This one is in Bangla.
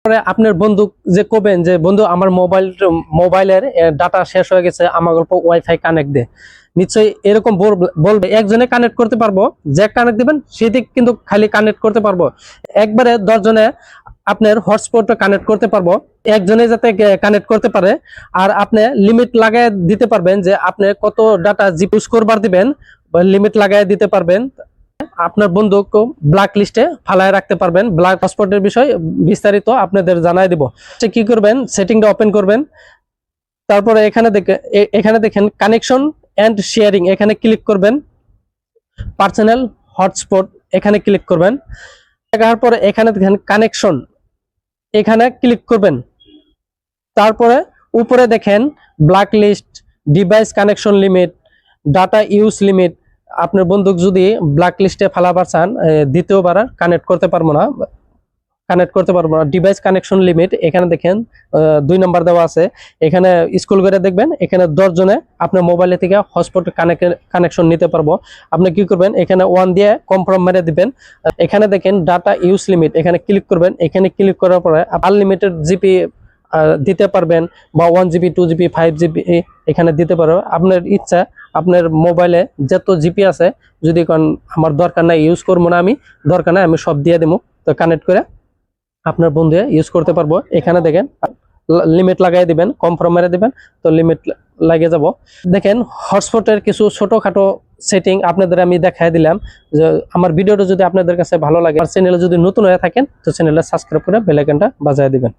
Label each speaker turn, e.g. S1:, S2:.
S1: পরে আপনার বন্ধু যে কবেন যে বন্ধু আমার মোবাইলের ডাটা শেষ হয়ে গেছে, আমার গল্প ওয়াইফাই কানেক্ট দে, নিশ্চয়ই এরকম বলবে। একজনে কানেক্ট করতে পারবো, যে কানেক্ট দিবেন সেটি কিন্তু খালি কানেক্ট করতে পারবো। একবারে 10 জনে আপনার হটস্পট কানেক্ট করতে পারবো, একজনে যাতে কানেক্ট করতে পারে। আর আপনি লিমিট লাগাই দিতে পারবেন যে আপনি কত ডাটা ইউজ করবার দিবেন, লিমিট লাগাই দিতে পারবেন। আপনার বন্ধুকে ব্ল্যাক লিস্টে ফালায় রাখতে পারবেন। ব্ল্যাক হটস্পটের বিষয় বিস্তারিত আপনাদের জানাই দিব। কি করবেন, সেটিংটা ওপেন করবেন। তারপরে এখানে দেখেন কানেকশন এন্ড শেয়ারিং, এখানে ক্লিক করবেন। পার্সোনাল হটস্পট এখানে ক্লিক করবেন। দেখার পরে এখানে দেখেন কানেকশন, এখানে ক্লিক করবেন। তারপরে উপরে দেখেন black list, device connection limit, data use limit. আপনার বন্দুক যদি ব্ল্যাক লিস্টে ফেলাবার চান, দ্বিতীয়বার কানেক্ট করতে পারবো না, ডিভাইস কানেকশন লিমিট এখানে দেখেন 2 নম্বর দেওয়া আছে। এখানে স্কুল করে দেখবেন, এখানে 10 জনে আপনার মোবাইলে থেকে হটস্পট কানেকশন নিতে পারবো। আপনি কি করবেন, এখানে 1 দিয়ে কনফার্ম মেরে দিবেন। এখানে দেখেন ডাটা ইউজ লিমিট, এখানে ক্লিক করবেন। এখানে ক্লিক করার পরে আনলিমিটেড জিবি দিতে পারবেন, বা 1 জিবি 2 জিবি 5 জিবি এখানে দিতে পারবেন। আপনার ইচ্ছা, আপনার মোবাইলে যত জিবি আছে, যদি আমার দরকার নাই, ইউজ করবো না, আমি দরকার নাই, আমি সব দিয়ে দেবো, তো কানেক্ট করে আপনার বন্ধু ইউজ করতে পারবো। এখানে দেখেন লিমিট লাগাই দিবেন, কনফার্ম মেরে দিবেন, তো লিমিট লাগিয়ে যাব। দেখেন হটস্পটের কিছু ছোটখাটো সেটিং আপনাদের আমি দেখাই দিলাম। যে আমার ভিডিওটা যদি আপনাদের কাছে ভালো লাগে, আর চ্যানেলে যদি নতুন হয়ে থাকেন, তো চ্যানেলটা সাবস্ক্রাইব করে বেল আইকনটা বাজিয়ে দিবেন।